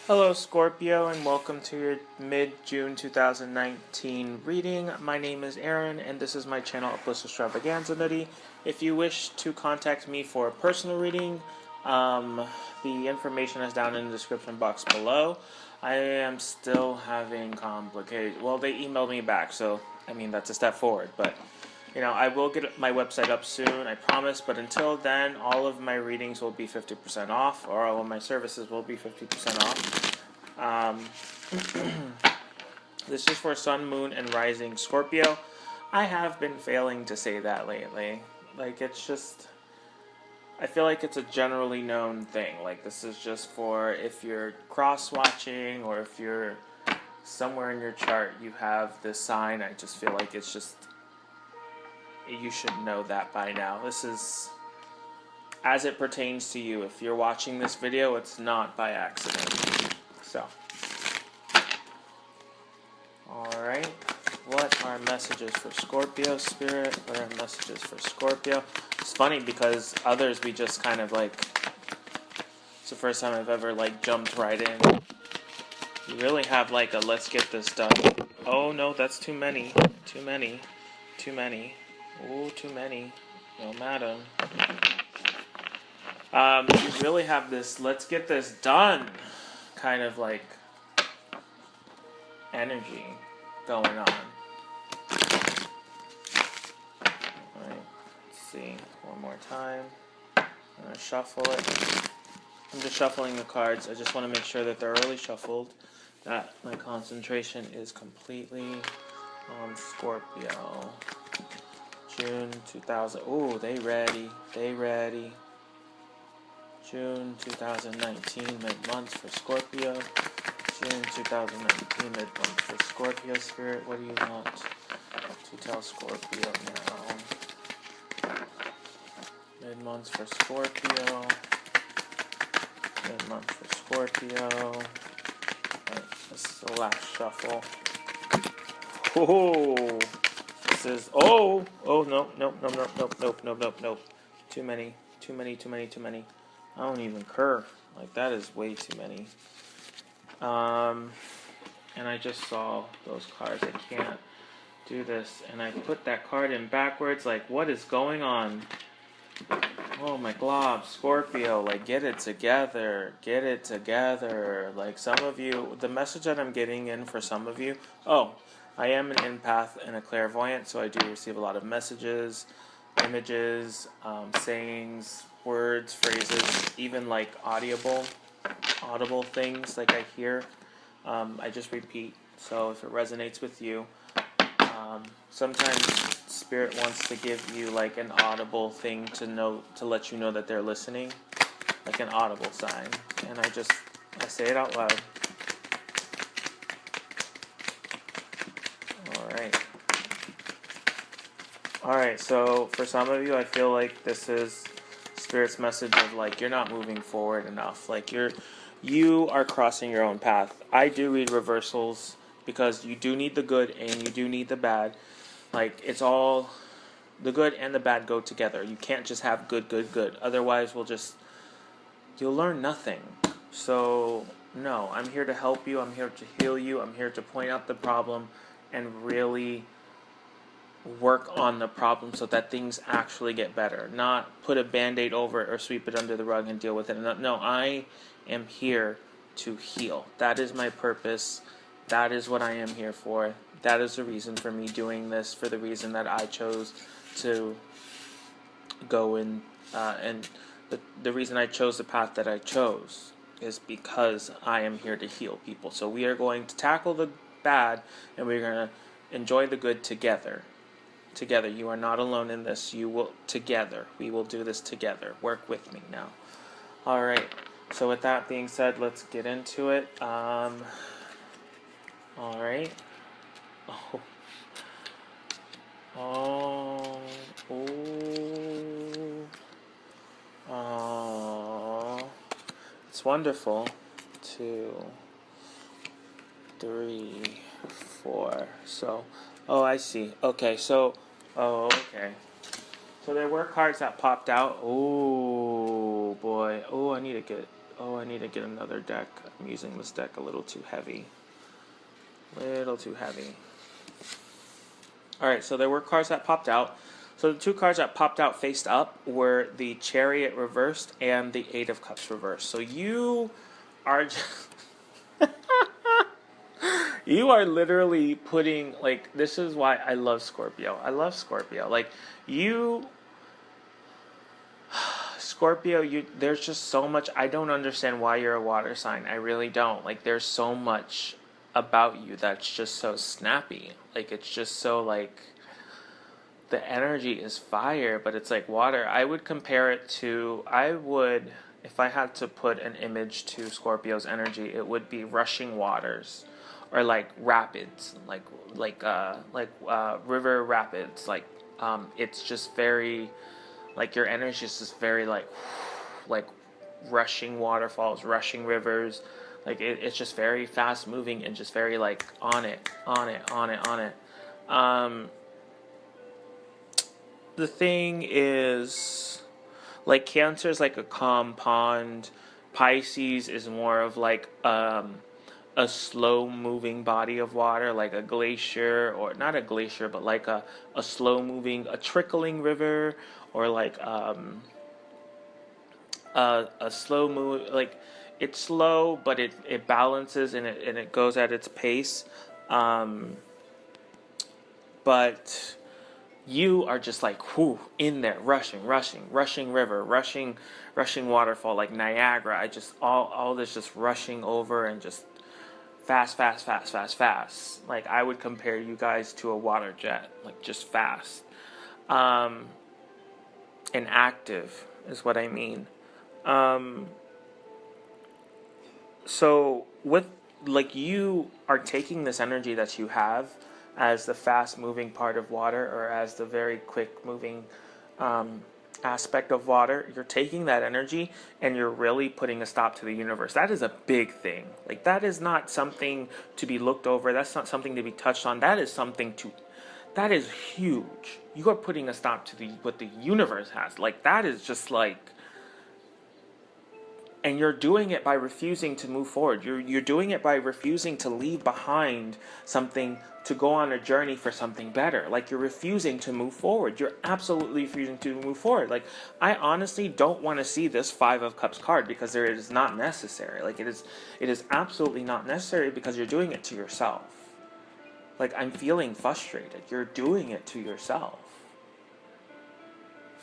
Hello, Scorpio, and welcome to your mid-June 2019 reading. My name is Aaron, and this is my channel, Bliss Extravaganza Nutty. If you wish to contact me for a personal reading, the information is down in the description box below. I am still having complicated. Well, they emailed me back, so I mean that's a step forward, but. I will get my website up soon, I promise, but until then, all of my readings will be 50% off, or all of my services will be 50% off. This is for Sun, Moon, and Rising Scorpio. I have been failing to say that lately. It's just... I feel like it's a generally known thing. This is just for if you're cross-watching, or if you're somewhere in your chart, you have this sign. I just feel like it's just... You should know that by now. This is as it pertains to you. If you're watching this video, it's not by accident. So, alright. What are messages for Scorpio, Spirit? What are messages for Scorpio? It's funny because others we just kind of it's the first time I've ever jumped right in. You really have a let's get this done. Oh no, that's too many. Too many. Too many. Ooh, too many. No, madam. You really have this, let's get this done, kind of energy going on. Alright, let's see. One more time. I'm going to shuffle it. I'm just shuffling the cards. I just want to make sure that they're really shuffled, that my concentration is completely on Scorpio. June 2000. Oh, they ready. They ready. June 2019 mid-months for Scorpio. June 2019 mid-months for Scorpio, Spirit. What do you want to tell Scorpio now? Mid-months for Scorpio. Mid-month for Scorpio. Right, this is the last shuffle. Oh. No, too many. I don't even curve. That is way too many. And I just saw those cards. I can't do this. And I put that card in backwards. What is going on? Oh my glob, Scorpio, get it together. Get it together. Some of you, the message that I'm getting in for some of you, I am an empath and a clairvoyant, so I do receive a lot of messages, images, sayings, words, phrases, even audible things I hear. I just repeat, so if it resonates with you, sometimes Spirit wants to give you an audible thing to let you know that they're listening, an audible sign, and I say it out loud. Alright, so for some of you, I feel like this is Spirit's message of you're not moving forward enough. You are crossing your own path. I do read reversals because you do need the good and you do need the bad. It's all, the good and the bad go together. You can't just have good. Otherwise, you'll learn nothing. So, no, I'm here to help you. I'm here to heal you. I'm here to point out the problem and really work on the problem so that things actually get better. Not put a band-aid over it or sweep it under the rug and deal with it. No, I am here to heal. That is my purpose. That is what I am here for. That is the reason for me doing this, for the reason that I chose to go in, and the reason I chose the path that I chose is because I am here to heal people. So we are going to tackle the bad and we're going to enjoy the good together. Together. You are not alone in this. You will together. We will do this together. Work with me now. Alright. So with that being said, let's get into it. Alright. It's wonderful. 2, 3, 4. So, I see. Okay, so, okay. So there were cards that popped out. Oh, boy. Oh, I need to get Oh, I need to get another deck. I'm using this deck a little too heavy. Little too heavy. Alright, so there were cards that popped out. So the two cards that popped out faced up were the Chariot reversed and the Eight of Cups reversed. So you are just you are literally putting, like, this is why I love Scorpio. I love Scorpio. Like, you, Scorpio, there's just so much. I don't understand why you're a water sign. I really don't. Like, there's so much about you that's just so snappy. Like, it's just so, like, the energy is fire, but it's like water. I would compare it to, if I had to put an image to Scorpio's energy, it would be rushing waters, or like rapids, like river rapids. Like, it's just very, like, your energy is just very like rushing waterfalls, rushing rivers. Like, it's just very fast moving and just very like on it. The thing is, like, Cancer is like a calm pond. Pisces is more of like a slow moving body of water, like a glacier, or not a glacier, but like a slow moving, a trickling river, or like a slow move. Like, it's slow, but it balances and it goes at its pace. But you are just like, whoo, in there, rushing river, rushing waterfall, like Niagara. I just, all this just rushing over and just fast. Like, I would compare you guys to a water jet, like, just fast. And active is what I mean. So with, like, you are taking this energy that you have as the fast moving part of water, or as the very quick moving aspect of water. You're taking that energy and you're really putting a stop to the universe. That is a big thing. Like, that is not something to be looked over. That's not something to be touched on. That is huge. You are putting a stop to what the universe has. Like, that is just like, and you're doing it by refusing to move forward. You're doing it by refusing to leave behind something to go on a journey for something better. Like, you're refusing to move forward. You're absolutely refusing to move forward. Like, I honestly don't want to see this Five of Cups card, because it is not necessary. Like, it is absolutely not necessary, because you're doing it to yourself. Like, I'm feeling frustrated. You're doing it to yourself.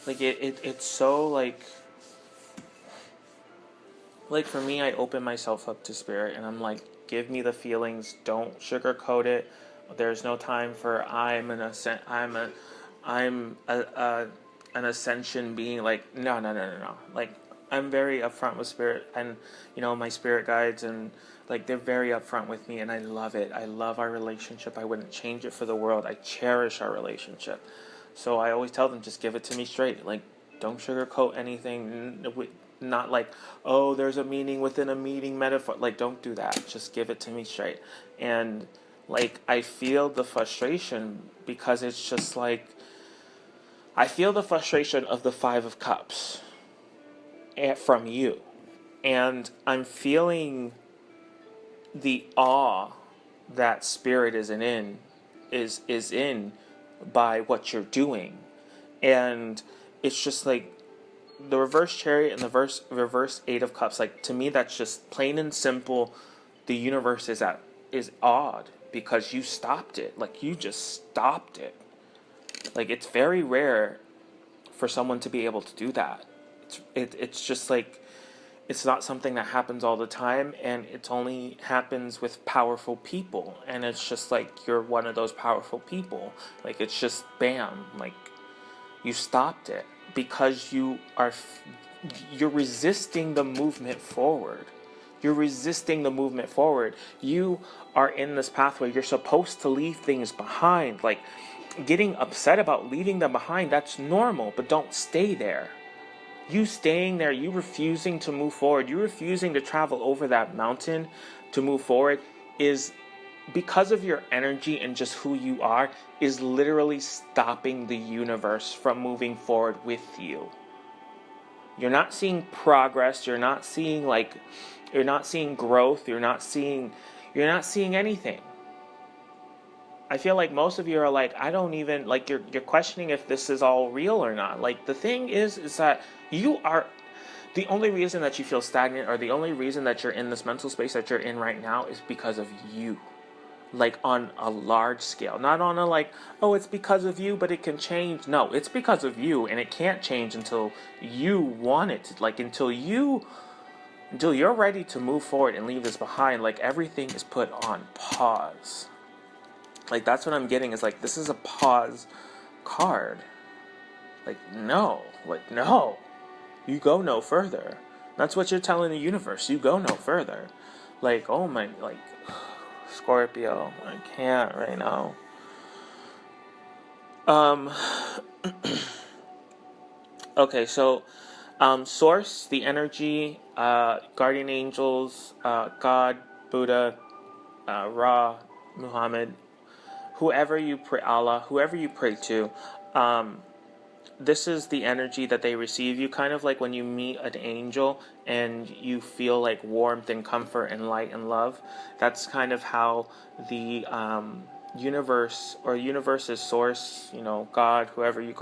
Like, it's so, like, for me, I open myself up to spirit, and I'm like, give me the feelings. Don't sugarcoat it. There's no time for I'm an ascension being. Like, no. Like, I'm very upfront with spirit, and my spirit guides, and like, they're very upfront with me, and I love it. I love our relationship. I wouldn't change it for the world. I cherish our relationship. So I always tell them, just give it to me straight. Like, don't sugarcoat anything. Not like, oh, there's a meaning within a meaning metaphor. Like, don't do that. Just give it to me straight. And like, I feel the frustration, because it's just like, I feel the frustration of the Five of Cups from you. And I'm feeling the awe that spirit is in by what you're doing. And it's just like, the reverse Chariot and the reverse Eight of Cups, like, to me, that's just plain and simple. The universe is awed, because you stopped it. Like, you just stopped it. Like, it's very rare for someone to be able to do that. It's just like, it's not something that happens all the time, and it only happens with powerful people. And it's just like, you're one of those powerful people. Like, it's just bam, like, you stopped it. Because you're resisting the movement forward. You're resisting the movement forward. You are in this pathway. You're supposed to leave things behind. Like, getting upset about leaving them behind, that's normal, but don't stay there. You staying there, you refusing to move forward, you refusing to travel over that mountain to move forward, is because of your energy and just who you are, is literally stopping the universe from moving forward with you. You're not seeing progress. You're not seeing growth. You're not seeing anything. I feel like most of you are like, I don't even, like, you're questioning if this is all real or not. Like, the thing is that you are, the only reason that you feel stagnant, or the only reason that you're in this mental space that you're in right now, is because of you. Like, on a large scale. Not on a, like, oh, it's because of you, but it can change. No, it's because of you, and it can't change until you want it to. Like, until you're ready to move forward and leave this behind. Like, everything is put on pause. Like, that's what I'm getting, is like, this is a pause card. Like, no. Like, no. You go no further. That's what you're telling the universe. You go no further. Like, oh my, like, Scorpio, I can't right now. Okay, so, source, the energy, guardian angels, God, Buddha, Ra, Muhammad, whoever you pray, Allah, whoever you pray to, this is the energy that they receive you, kind of like when you meet an angel and you feel like warmth and comfort and light and love. That's kind of how the universe, or universe's source, God, whoever you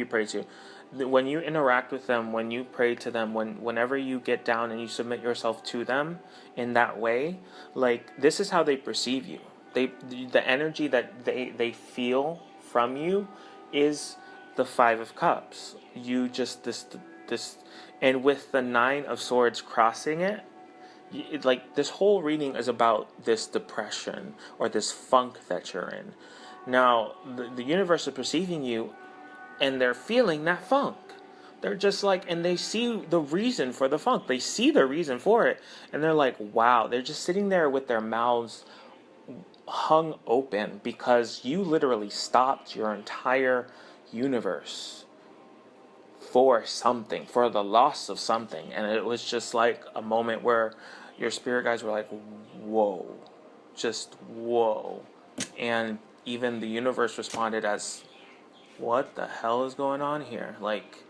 pray to, when you interact with them, when you pray to them, whenever you get down and you submit yourself to them in that way, like, this is how they perceive you. The energy that they feel from you is the Five of Cups. You just this, and with the Nine of Swords crossing it, like, this whole reading is about this depression or this funk that you're in. Now, the universe is perceiving you, and they're feeling that funk. They're just like, and they see the reason for the funk. They see the reason for it, and they're like, wow. They're just sitting there with their mouths hung open, because you literally stopped your entire universe for something, for the loss of something. And it was just like a moment where your spirit guides were like, whoa, just whoa. And even the universe responded as, what the hell is going on here? Like,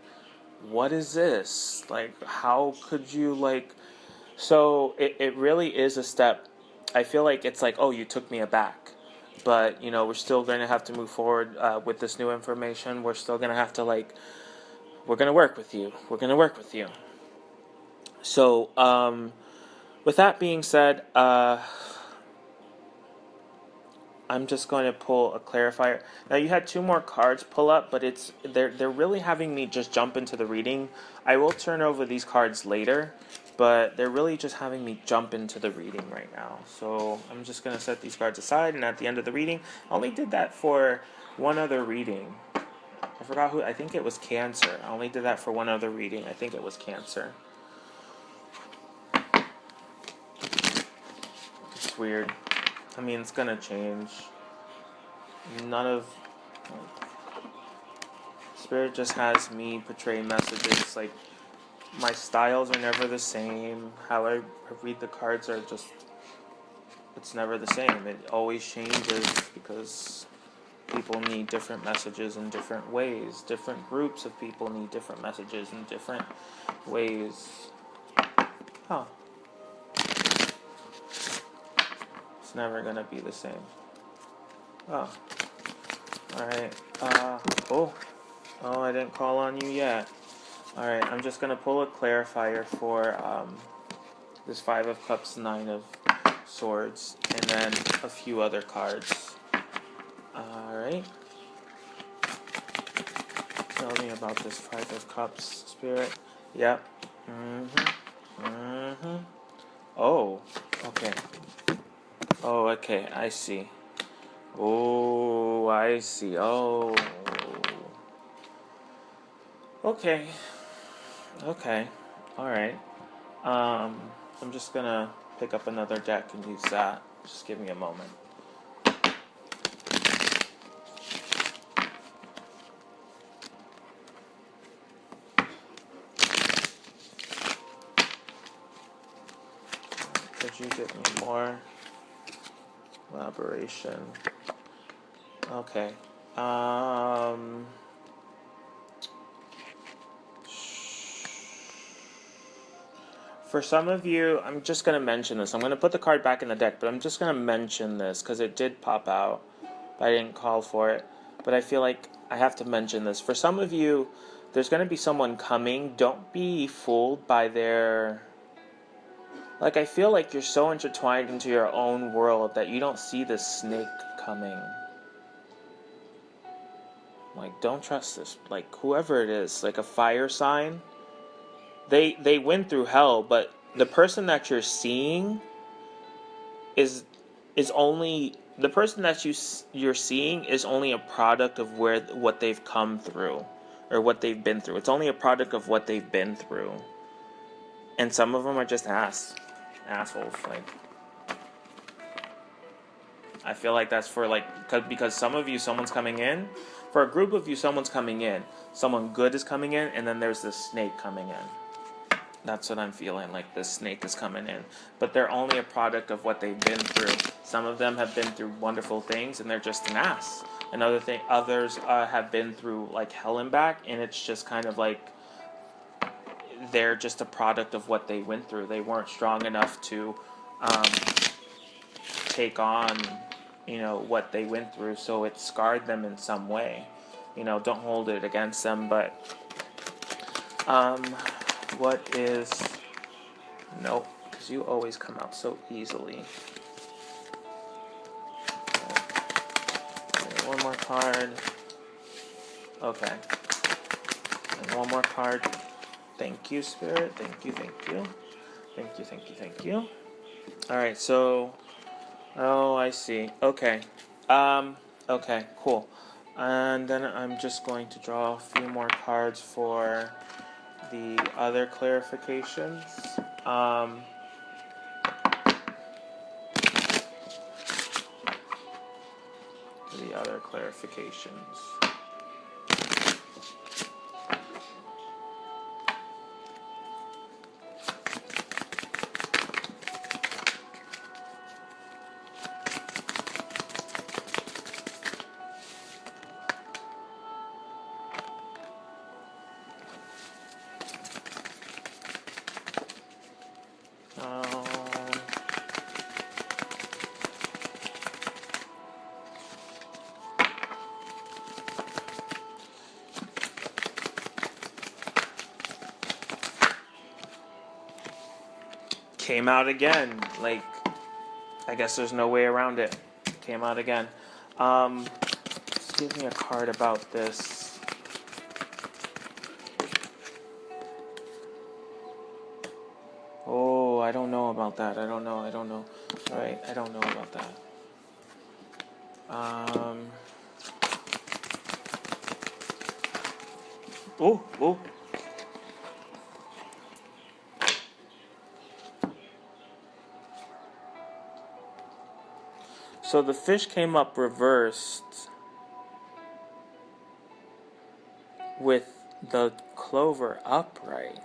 what is this? Like, how could you, like... So it really is a step. I feel like it's like, oh, you took me aback. But, we're still going to have to move forward with this new information. We're still going to have to, like, we're going to work with you. We're going to work with you. So, with that being said, I'm just going to pull a clarifier. Now, you had two more cards pull up, but they're really having me just jump into the reading. I will turn over these cards later, but they're really just having me jump into the reading right now. So I'm just going to set these cards aside, and at the end of the reading, I only did that for one other reading. I forgot who. I think it was Cancer. I only did that for one other reading. I think it was Cancer. It's weird. I mean, it's gonna change. Spirit just has me portray messages. Like, my styles are never the same. How I read the cards are just, it's never the same. It always changes because people need different messages in different ways. Different groups of people need different messages in different ways. Huh. It's never gonna be the same. Oh. Alright. Oh, I didn't call on you yet. Alright, I'm just gonna pull a clarifier for this Five of Cups, Nine of Swords, and then a few other cards. Alright. Tell me about this Five of Cups, Spirit. Yep. Oh, okay. Oh, okay, I see. Oh, I see. Oh. Okay. Alright. I'm just gonna pick up another deck and use that. Just give me a moment. Could you give me more elaboration? Okay. For some of you, I'm just going to mention this. I'm going to put the card back in the deck, but I'm just going to mention this because it did pop out. I didn't call for it. But I feel like I have to mention this. For some of you, there's going to be someone coming. Don't be fooled by their... Like, I feel like you're so intertwined into your own world that you don't see this snake coming. Like, don't trust this. Like, whoever it is, like a fire sign... They went through hell, but the person that you're seeing is only the person that you're seeing is only a product of what they've come through or what they've been through. It's only a product of what they've been through, and some of them are just assholes. Like, I feel like that's for because some of you, someone's coming in. For a group of you, someone's coming in. Someone good is coming in, and then there's this snake coming in. That's what I'm feeling, like this snake is coming in. But they're only a product of what they've been through. Some of them have been through wonderful things, and they're just an ass. And others have been through, like, hell and back, and it's just kind of like they're just a product of what they went through. They weren't strong enough to take on, what they went through, so it scarred them in some way. Don't hold it against them, but... what is... Nope, because you always come out so easily. Okay, one more card. Okay. And one more card. Thank you, Spirit. Thank you, thank you. Thank you, thank you, thank you. Alright, so... Oh, I see. Okay. Okay, cool. And then I'm just going to draw a few more cards for... the other clarifications. Came out again. Like, I guess there's no way around it. Came out again. Just give me a card about this. Oh, I don't know about that. I don't know. Alright, I don't know about that. Oh. So the fish came up reversed with the clover upright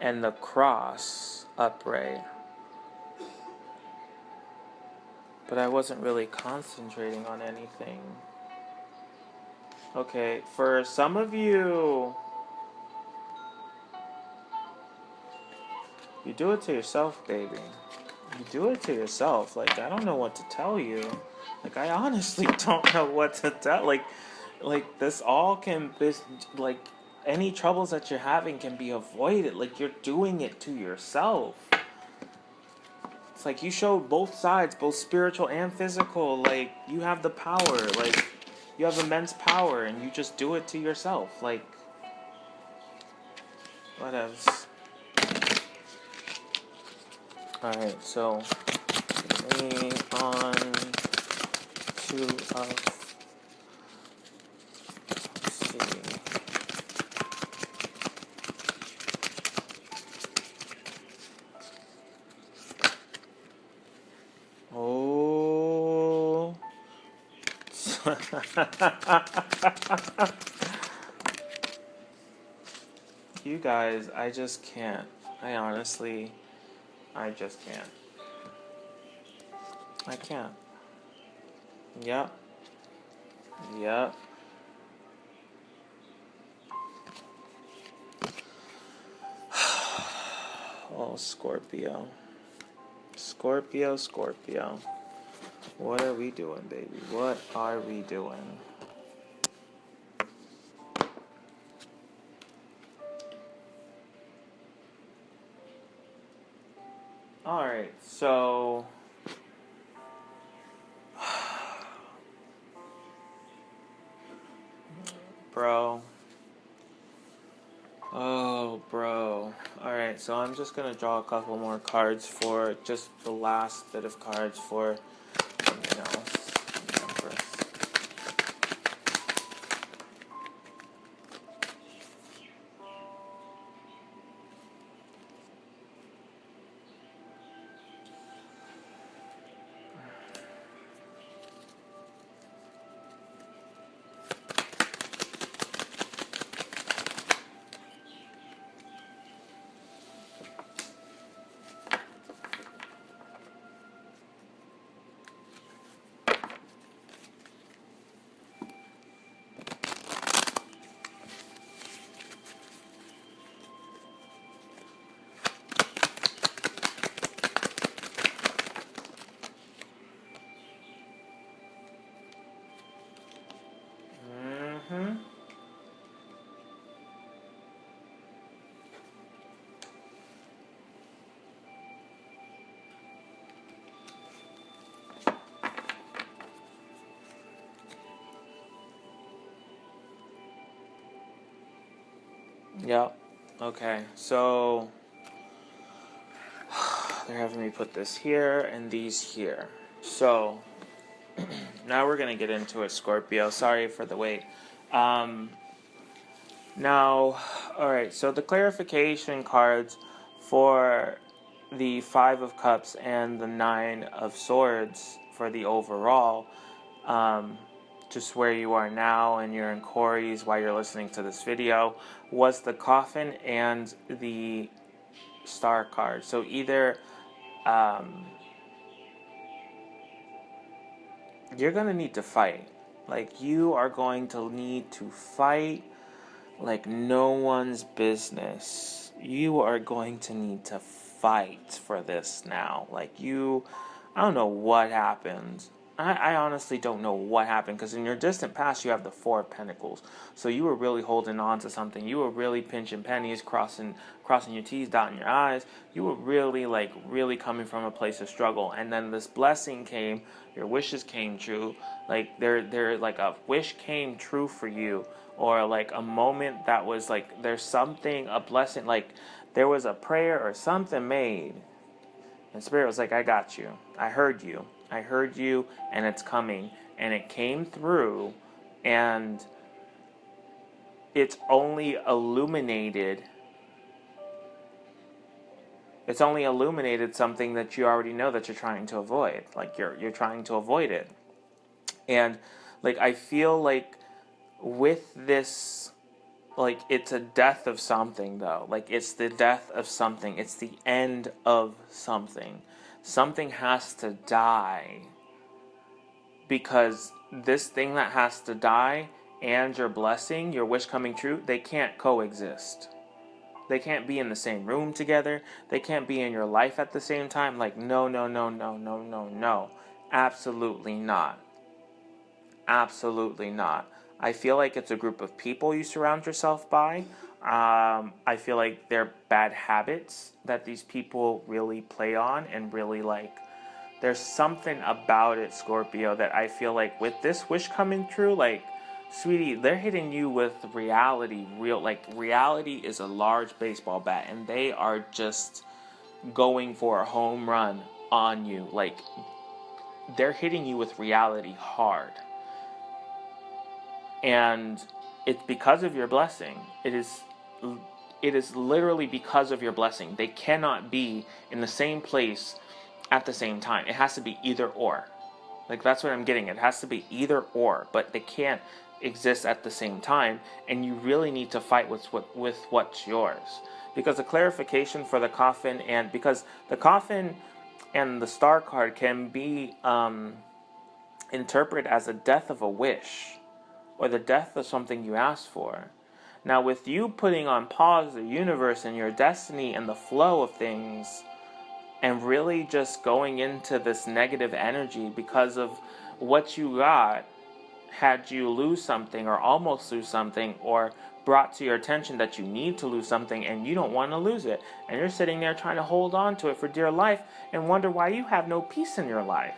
and the cross upright. But I wasn't really concentrating on anything. Okay, for some of you, you do it to yourself, baby. You do it to yourself. Like, I don't know what to tell you. Like, I honestly don't know what to tell. Like this all can, like, any troubles that you're having can be avoided. Like, you're doing it to yourself. It's like you show both sides, both spiritual and physical. Like, you have the power. Like, you have immense power, and you just do it to yourself. Like, whatevs. Alright, so me on to let's see. Oh. You guys, I just can't. I just can't. I can't. Yep. Oh Scorpio. Scorpio, Scorpio. What are we doing, baby? What are we doing? Alright, so... Bro. Oh, bro. Alright, so I'm just gonna draw a couple more cards for just the last bit of cards for something else. Yep. Okay, so they're having me put this here and these here. So now we're gonna get into it, Scorpio. Sorry for the wait. Now, alright, so the clarification cards for the Five of Cups and the Nine of Swords for the overall, just where you are now and your inquiries while you're listening to this video, was the Coffin and the Star card. So either you're going to need to fight. Like, you are going to need to fight like no one's business. You are going to need to fight for this now. Like, I don't know what happened. I honestly don't know what happened, because in your distant past you have the Four of Pentacles. So you were really holding on to something. You were really pinching pennies, crossing your T's, dotting your I's. You were really coming from a place of struggle. And then this blessing came. Your wishes came true. Like they're like a wish came true for you, or like a moment that was like there's something, a blessing, like there was a prayer or something made. And Spirit was like, I got you. I heard you, and it's coming. And it came through, and it's only illuminated something that you already know that you're trying to avoid. Like, you're trying to avoid it. And, like, I feel like with this, like, it's a death of something, though. Like, it's the death of something. It's the end of something. Something has to die, because this thing that has to die and your blessing, your wish coming true, they can't coexist. They can't be in the same room together. They can't be in your life at the same time. Like, no. Absolutely not. Absolutely not. I feel like it's a group of people you surround yourself by. I feel like they're bad habits that these people really play on, and really, like, there's something about it, Scorpio, that I feel like with this wish coming true, like, sweetie, they're hitting you with reality. Reality is a large baseball bat, and they are just going for a home run on you. Like, they're hitting you with reality hard. And it's because of your blessing. It is literally because of your blessing. They cannot be in the same place at the same time. It has to be either or. Like, that's what I'm getting. It has to be either or, but they can't exist at the same time, and you really need to fight with what's yours. Because the clarification for the Coffin, and because the Coffin and the Star card can be interpreted as a death of a wish, or the death of something you asked for. Now, with you putting on pause the universe and your destiny and the flow of things, and really just going into this negative energy because of what you got, had you lose something or almost lose something, or brought to your attention that you need to lose something and you don't want to lose it, and you're sitting there trying to hold on to it for dear life and wonder why you have no peace in your life,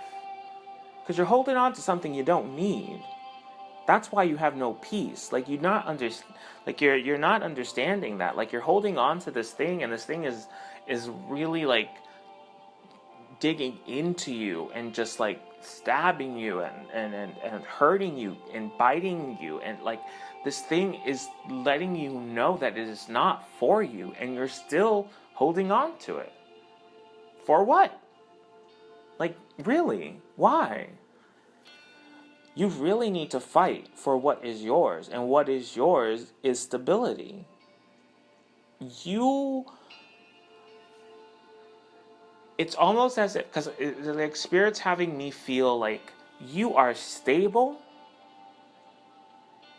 because you're holding on to something you don't need. That's why you have no peace. Like, you're not understanding that. Like, you're holding on to this thing, and this thing is really like digging into you and just like stabbing you and hurting you and biting you, and like this thing is letting you know that it is not for you, and you're still holding on to it. For what? Like, really? Why? You really need to fight for what is yours, and what is yours is stability. It's almost as if, because like Spirit's having me feel like you are stable,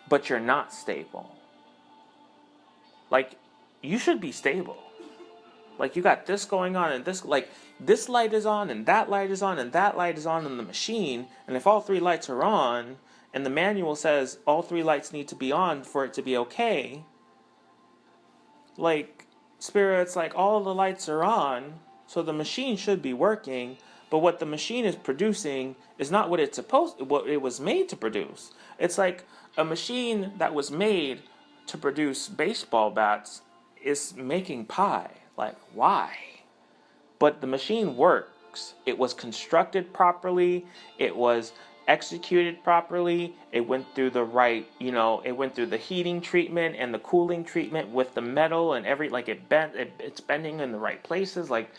but you're not stable. Like, you should be stable. Like, you got this going on, and this, like, this light is on, and that light is on, and that light is on in the machine, and if all three lights are on, and the manual says all three lights need to be on for it to be okay, like, Spirit's like, all the lights are on, so the machine should be working, but what the machine is producing is not what it was made to produce. It's like a machine that was made to produce baseball bats is making pie. Like, why? But the machine works. It was constructed properly. It was executed properly. It went through the right, it went through the heating treatment and the cooling treatment with the metal and it's bending in the right places. Like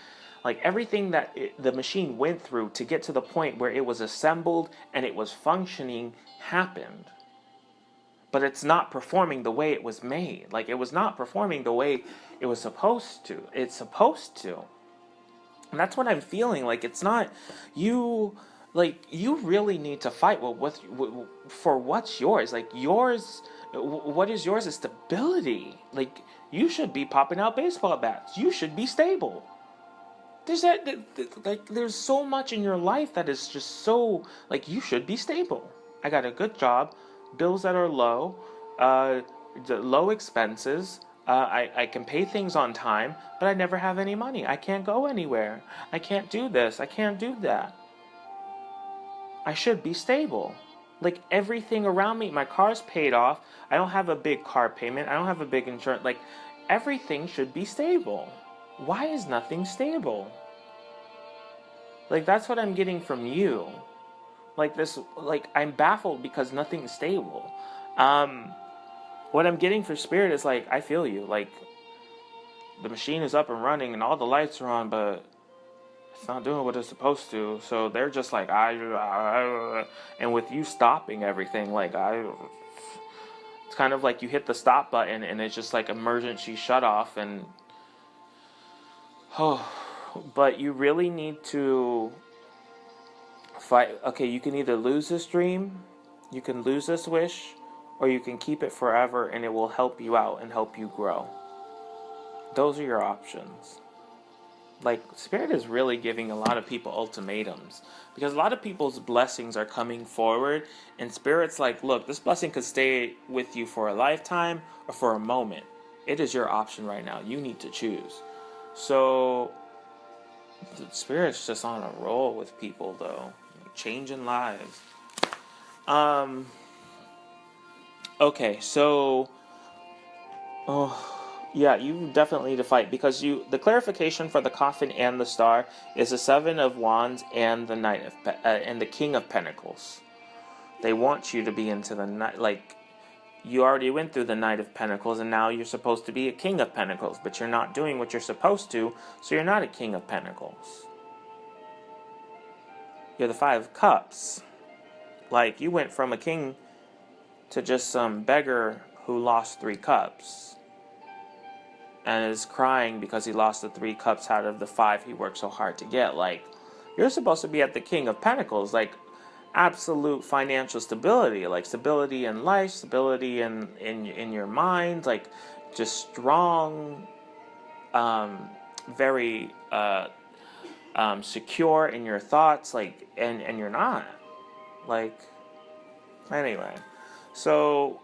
everything that the machine went through to get to the point where it was assembled and it was functioning happened. But it's not performing the way it was made. Like, it was not performing the way it was supposed to. It's supposed to. And that's what I'm feeling. Like, it's not you. Like, you really need to fight for what's yours. Like, what is yours is stability. Like, you should be popping out baseball bats. You should be stable. There's so much in your life that is just so, like, you should be stable. I got a good job, bills that are low, low expenses. I can pay things on time, but I never have any money. I can't go anywhere. I can't do this. I can't do that. I should be stable. Like, everything around me, my car's paid off. I don't have a big car payment. I don't have a big insurance. Like, everything should be stable. Why is nothing stable? Like, that's what I'm getting from you. Like, I'm baffled because nothing's stable. What I'm getting for Spirit is, like, I feel you. Like, the machine is up and running and all the lights are on, but it's not doing what it's supposed to. So they're just like, and with you stopping everything, like, it's kind of like you hit the stop button and it's just like emergency shut off, and but you really need to fight. Okay, you can either lose this dream, you can lose this wish, or you can keep it forever and it will help you out and help you grow. Those are your options. Like, Spirit is really giving a lot of people ultimatums, because a lot of people's blessings are coming forward, and Spirit's like, look, this blessing could stay with you for a lifetime or for a moment. It is your option right now. You need to choose. So the Spirit's just on a roll with people, though, changing lives. Okay, so yeah, you definitely need to fight, because the clarification for the coffin and the star is the Seven of Wands and the Knight of and the King of Pentacles. They want you to be into the night. Like, you already went through the Knight of Pentacles, and now you're supposed to be a King of Pentacles, but you're not doing what you're supposed to, so you're not a King of Pentacles. You're the Five of Cups. Like, you went from a king to just some beggar who lost 3 cups and is crying because he lost the 3 cups out of the 5 he worked so hard to get. Like, you're supposed to be at the King of Pentacles. Like, absolute financial stability, like stability in life, stability in your mind, like just strong, very secure in your thoughts, like, and you're not, like, anyway. So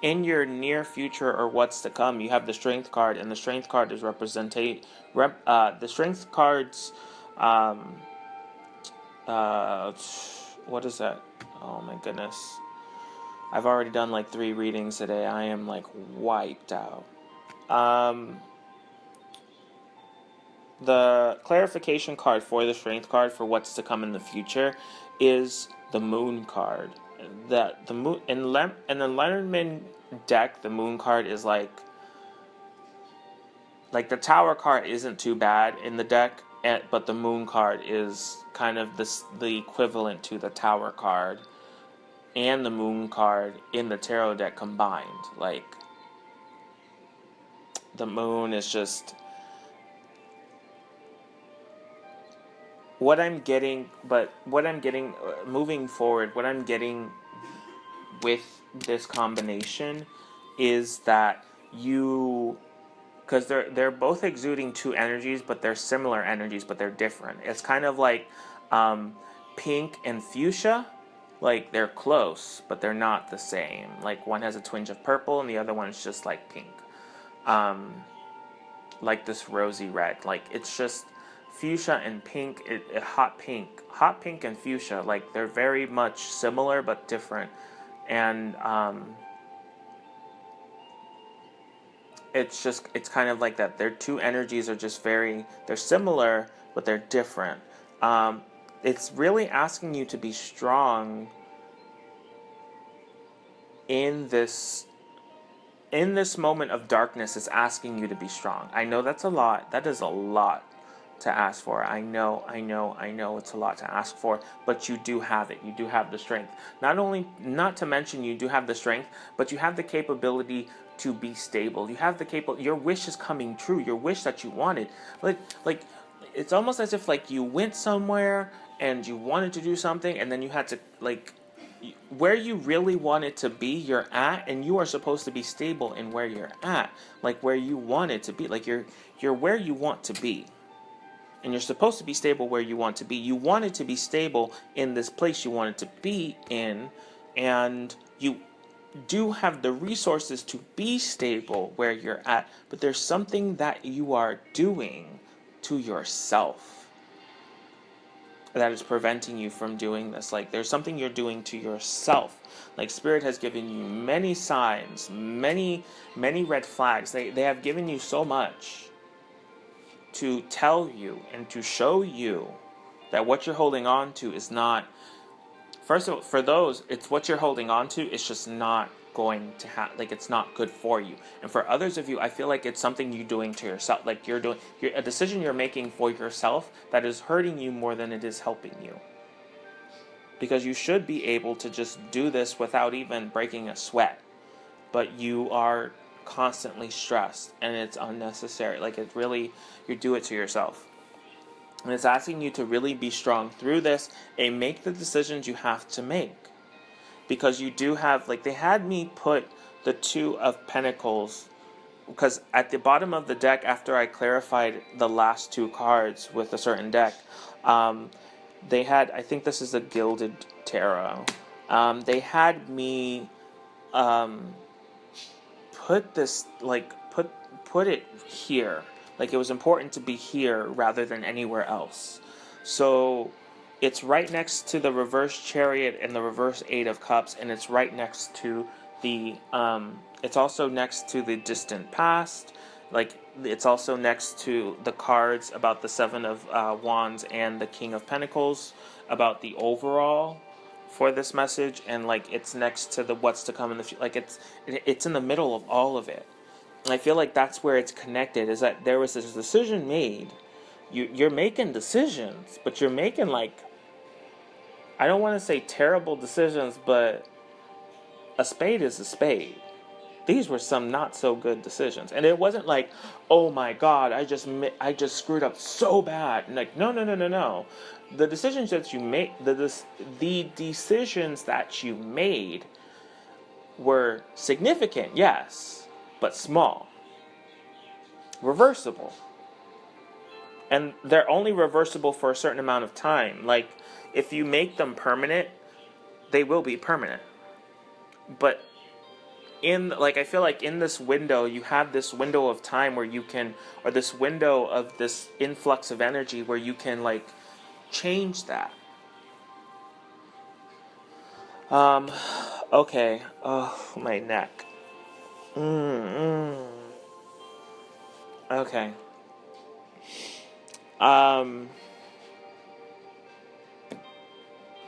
in your near future or what's to come, you have the Strength card, and the Strength card is the Strength cards. What is that? Oh my goodness! I've already done like 3 readings today. I am like wiped out. The clarification card for the Strength card for what's to come in the future is the Moon card. That the moon in the Lenormand deck, the Moon card is like the Tower card isn't too bad in the deck, but the Moon card is kind of the equivalent to the Tower card and the Moon card in the tarot deck combined. Like, the Moon is just what I'm getting moving forward, what I'm getting with this combination is that because they're both exuding 2 energies, but they're similar energies, but they're different. It's kind of like pink and fuchsia, like they're close, but they're not the same. Like, one has a twinge of purple and the other one's just like pink. Like this rosy red. Like, it's just fuchsia and pink, hot pink and fuchsia, like they're very much similar but different. And it's kind of like that. Their 2 energies are just they're similar, but they're different. It's really asking you to be strong in this moment of darkness. It's asking you to be strong. I know that's a lot. That is a lot to ask for. I know it's a lot to ask for, but you do have it. You do have the strength. Not to mention you do have the strength, but you have the capability to be stable. You have your wish is coming true. Your wish that you wanted. Like it's almost as if like you went somewhere and you wanted to do something, and then you had to, like, where you really wanted to be, you're at, and you are supposed to be stable in where you're at, like where you wanted to be. Like, you're where you want to be. And you're supposed to be stable where you want to be. You wanted to be stable in this place you wanted to be in, and you do have the resources to be stable where you're at, but there's something that you are doing to yourself that is preventing you from doing this. Like, there's something you're doing to yourself. Like, Spirit has given you many signs, many red flags. They have given you so much to tell you and to show you that what you're holding on to is not, first of all, for those, it's what you're holding on to, it's just not going to like, it's not good for you. And for others of you, I feel like it's something you're doing to yourself. Like, you're a decision you're making for yourself that is hurting you more than it is helping you. Because you should be able to just do this without even breaking a sweat. But you are constantly stressed, and it's unnecessary. Like, it really, you do it to yourself. And it's asking you to really be strong through this and make the decisions you have to make. Because you do have, like, they had me put the 2 of Pentacles, because at the bottom of the deck, after I clarified the last 2 cards with a certain deck, they had, I think this is a Gilded Tarot, they had me put this, like, put it here. Like, it was important to be here rather than anywhere else. So it's right next to the reverse Chariot and the reverse 8 of Cups, and it's right next to the it's also next to the distant past. Like, it's also next to the cards about the 7 of Wands and the King of Pentacles about the overall for this message, and like, it's next to the what's to come in the future. Like, it's in the middle of all of it. And I feel like that's where it's connected, is that there was this decision made. You're making decisions, but you're making, like, I don't want to say terrible decisions, but a spade is a spade. these were some not so good decisions. And it wasn't like, oh my God, I just screwed up so bad. And like, no. The decisions that you made, the decisions that you made were significant, yes, but small, reversible. And they're only reversible for a certain amount of time. Like, if you make them permanent, they will be permanent. But I feel like in this window, you have this window of time where you can, or this window of this influx of energy where you can, like, change that. Okay. Oh, my neck. Okay.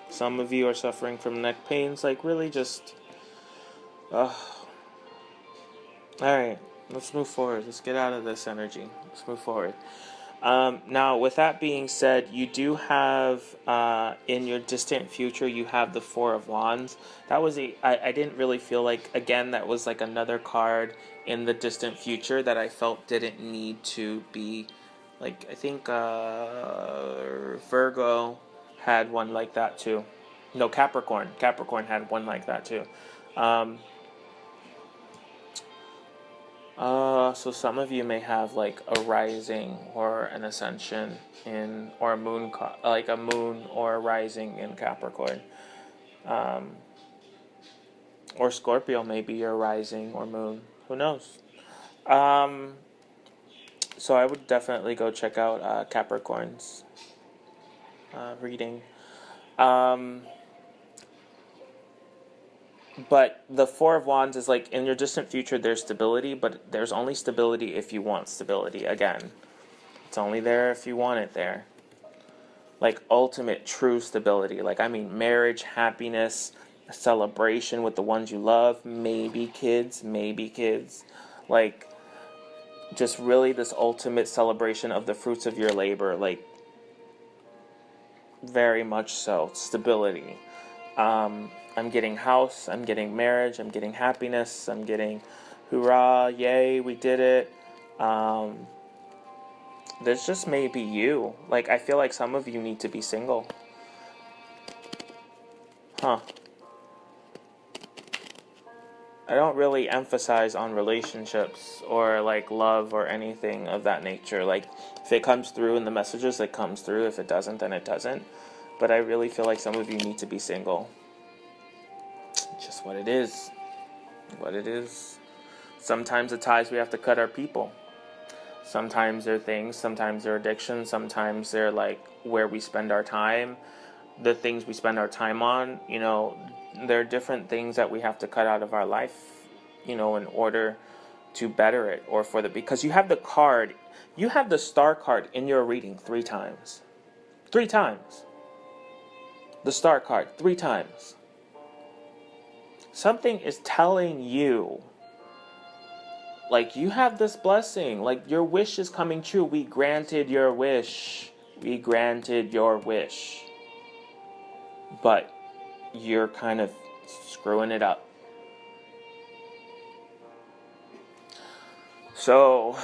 Some of you are suffering from neck pains, like, really just, alright, let's move forward. Let's get out of this energy. Let's move forward. Now, with that being said, you do have, in your distant future, you have the Four of Wands. That was I didn't really feel like, again, that was like another card in the distant future that I felt didn't need to be, like, I think, Virgo had one like that too. No, Capricorn. Capricorn had one like that too. So some of you may have like a rising or an ascension in, or a moon, like a moon or a rising in Capricorn. Or Scorpio may be your rising or moon. Who knows? So I would definitely go check out Capricorn's reading. But the Four of Wands is like, in your distant future, there's stability, but there's only stability if you want stability. Again, it's only there if you want it there. Like, ultimate, true stability. Like, I mean, marriage, happiness, celebration with the ones you love, maybe kids. Like, just really this ultimate celebration of the fruits of your labor. Like, very much so. Stability. I'm getting house, I'm getting marriage, I'm getting happiness, I'm getting hoorah, yay, we did it. This just may be you. Like, I feel like some of you need to be single. I don't really emphasize on relationships or like love or anything of that nature. Like, if it comes through in the messages, it comes through. If it doesn't, then it doesn't. But I really feel like some of you need to be single. Just what it is. Sometimes the ties we have to cut are people. Sometimes they're things, sometimes they're addictions, sometimes they're like where we spend our time, the things we spend our time on. You know, there are different things that we have to cut out of our life, you know, in order to better it, or because you have the star card in your reading 3 times. 3 times. The star card 3 times. Something is telling you, like, you have this blessing, like, your wish is coming true. We granted your wish. But you're kind of screwing it up. So,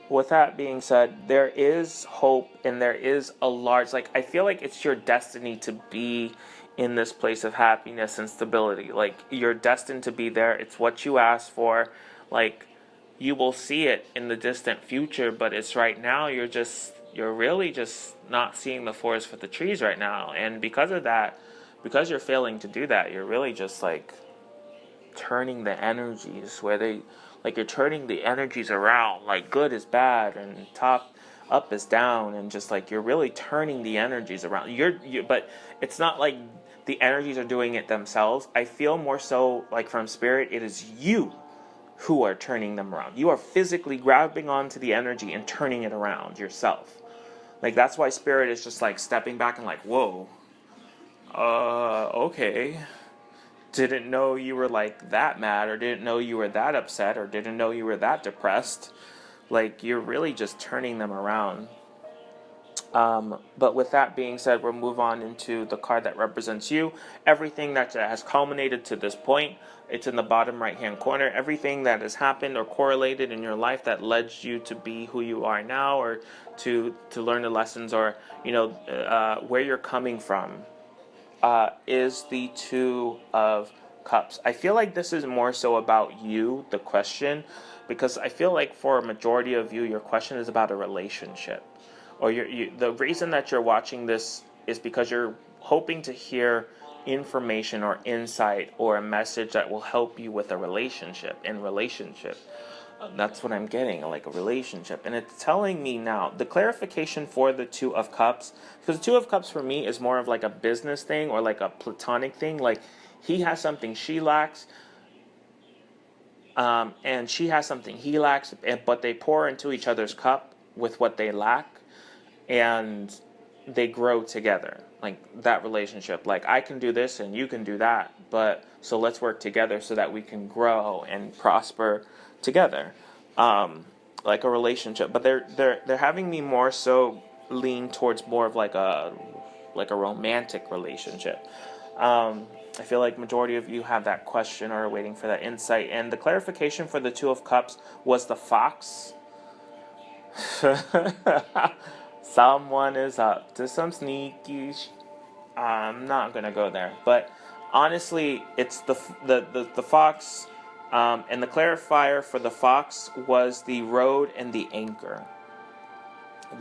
with that being said, there is hope, and there is a large, like, I feel like it's your destiny to be in this place of happiness and stability. Like, you're destined to be there. It's what you asked for. Like, you will see it in the distant future, but it's right now. You're really just not seeing the forest for the trees right now. And because of that, because you're failing to do that, you're really just like turning the energies you're turning the energies around. Like, good is bad and up is down, and just like you're really turning the energies around. But it's not like the energies are doing it themselves. I feel more so like from spirit, it is you who are turning them around. You are physically grabbing onto the energy and turning it around yourself. Like, that's why spirit is just like stepping back and like, whoa, okay. Didn't know you were like that mad, or didn't know you were that upset, or didn't know you were that depressed. Like, you're really just turning them around. But with that being said, we'll move on into the card that represents you. Everything that has culminated to this point, it's in the bottom right-hand corner. Everything that has happened or correlated in your life that led you to be who you are now, or to learn the lessons, or where you're coming from, is the Two of Cups. I feel like this is more so about you, the question, because I feel like for a majority of you, your question is about a relationship. Or the reason that you're watching this is because you're hoping to hear information or insight or a message that will help you with a relationship. That's what I'm getting, like a relationship. And it's telling me now, the clarification for the Two of Cups, because the Two of Cups for me is more of like a business thing or like a platonic thing. Like he has something she lacks, and she has something he lacks, but they pour into each other's cup with what they lack, and they grow together. Like that relationship, like I can do this and you can do that, but so let's work together so that we can grow and prosper together, like a relationship. But they're having me more so lean towards more of like a romantic relationship. I feel like majority of you have that question or are waiting for that insight. And the clarification for the Two of Cups was the fox. Someone is up to some sneaky. I'm not gonna go there, but honestly, it's the fox, and the clarifier for the fox was the road and the anchor.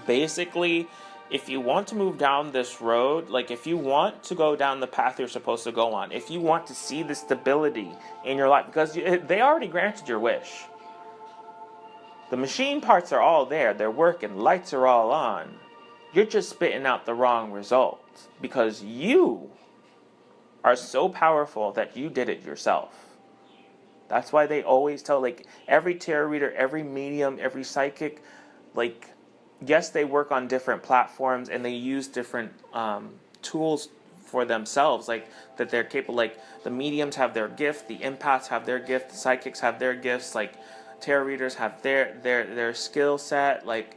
Basically, if you want to move down this road, like if you want to go down the path you're supposed to go on, if you want to see the stability in your life, because they already granted your wish. The machine parts are all there. They're working. Lights are all on. You're just spitting out the wrong results because you are so powerful that you did it yourself. That's why they always tell, like, every tarot reader, every medium, every psychic, like, yes, they work on different platforms and they use different tools for themselves, like, that they're capable, like, the mediums have their gift, the empaths have their gift, the psychics have their gifts, like, tarot readers have their skill set. Like,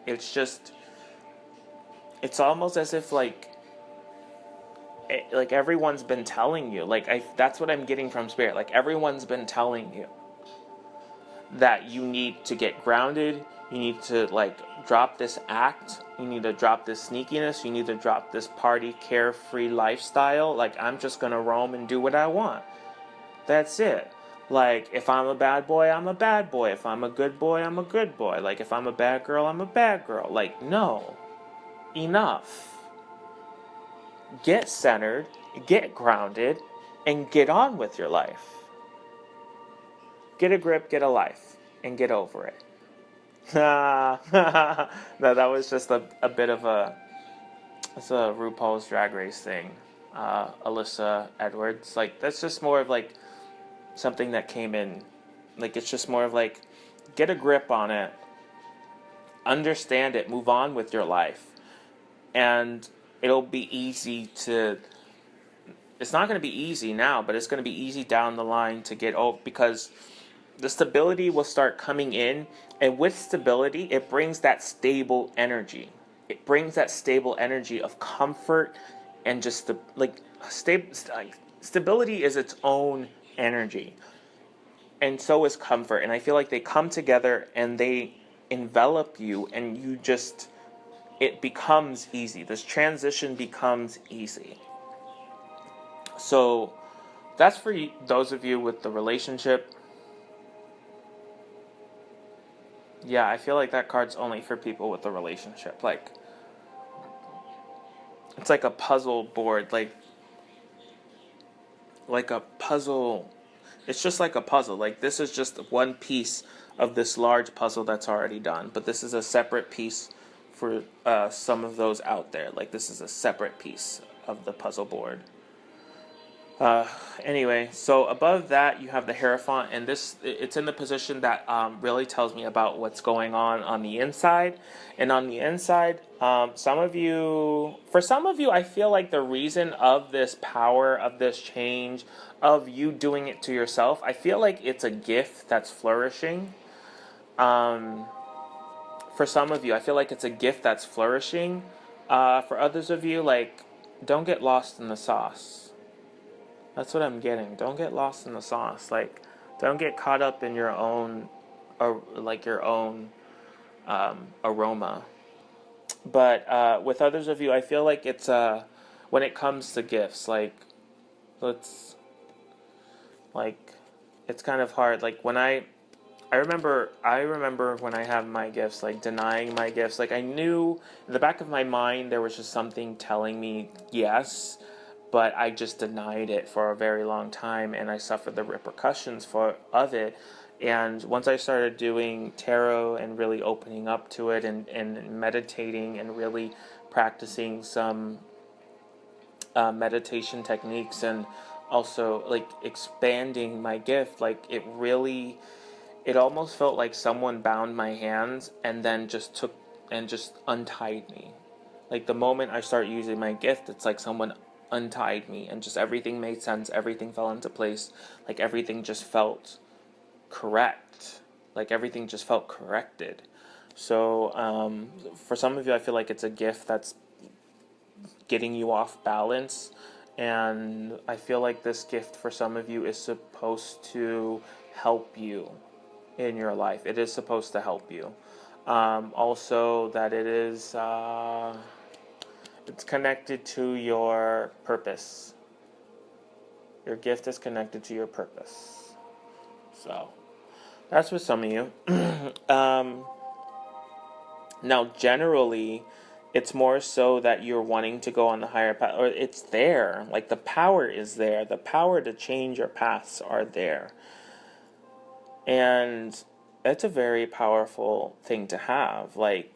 it's almost as if like everyone's been telling you, like, that's what I'm getting from Spirit. Like, everyone's been telling you that you need to get grounded, you need to like drop this act, you need to drop this sneakiness, you need to drop this party carefree lifestyle. Like, I'm just gonna roam and do what I want. That's it. Like, if I'm a bad boy, I'm a bad boy. If I'm a good boy, I'm a good boy. Like, if I'm a bad girl, I'm a bad girl. Like, no. Enough. Get centered, get grounded, and get on with your life. Get a grip, get a life, and get over it. No, that was just a bit of it's a RuPaul's Drag Race thing. Alyssa Edwards. Like, that's just more of like something that came in. Like, it's just more of like, get a grip on it, understand it, move on with your life, and it'll be easy to, it's not going to be easy now, but it's going to be easy down the line to get over, because the stability will start coming in, and with stability, it brings that stable energy. It brings that stable energy of comfort and just stability is its own energy, and so is comfort. And I feel like they come together and they envelop you, and you just, it becomes easy. This transition becomes easy. So that's for you, those of you with the relationship. Yeah, I feel like that card's only for people with the relationship. Like, it's like a puzzle board, like a puzzle. It's just like a puzzle. Like, this is just one piece of this large puzzle that's already done. But this is a separate piece for some of those out there. Like, this is a separate piece of the puzzle board. Anyway, so above that you have the Hierophant, and it's in the position that really tells me about what's going on the inside. And on the inside, for some of you, I feel like the reason of this power, of this change, of you doing it to yourself, I feel like it's a gift that's flourishing. For some of you, I feel like it's a gift that's flourishing. For others of you, like, don't get lost in the sauce. That's what I'm getting. Don't get lost in the sauce. Like, don't get caught up in your own, or like your own aroma. But with others of you, I feel like it's when it comes to gifts, like, let's like, it's kind of hard. Like when I remember when I have my gifts, like denying my gifts. Like I knew in the back of my mind there was just something telling me yes, but I just denied it for a very long time, and I suffered the repercussions of it. And once I started doing tarot and really opening up to it, and meditating and really practicing some meditation techniques, and also like expanding my gift, like it almost felt like someone bound my hands and then just untied me. Like the moment I start using my gift, it's like someone untied me, and just everything made sense, everything fell into place, like everything just felt correct, like everything just felt corrected. So for some of you, I feel like it's a gift that's getting you off balance, and I feel like this gift for some of you is supposed to help you in your life. It is supposed to help you. Also, that it's connected to your purpose. Your gift is connected to your purpose. So that's with some of you. Now, generally, it's more so that you're wanting to go on the higher path, or it's there. Like the power is there. The power to change your paths are there. And it's a very powerful thing to have, like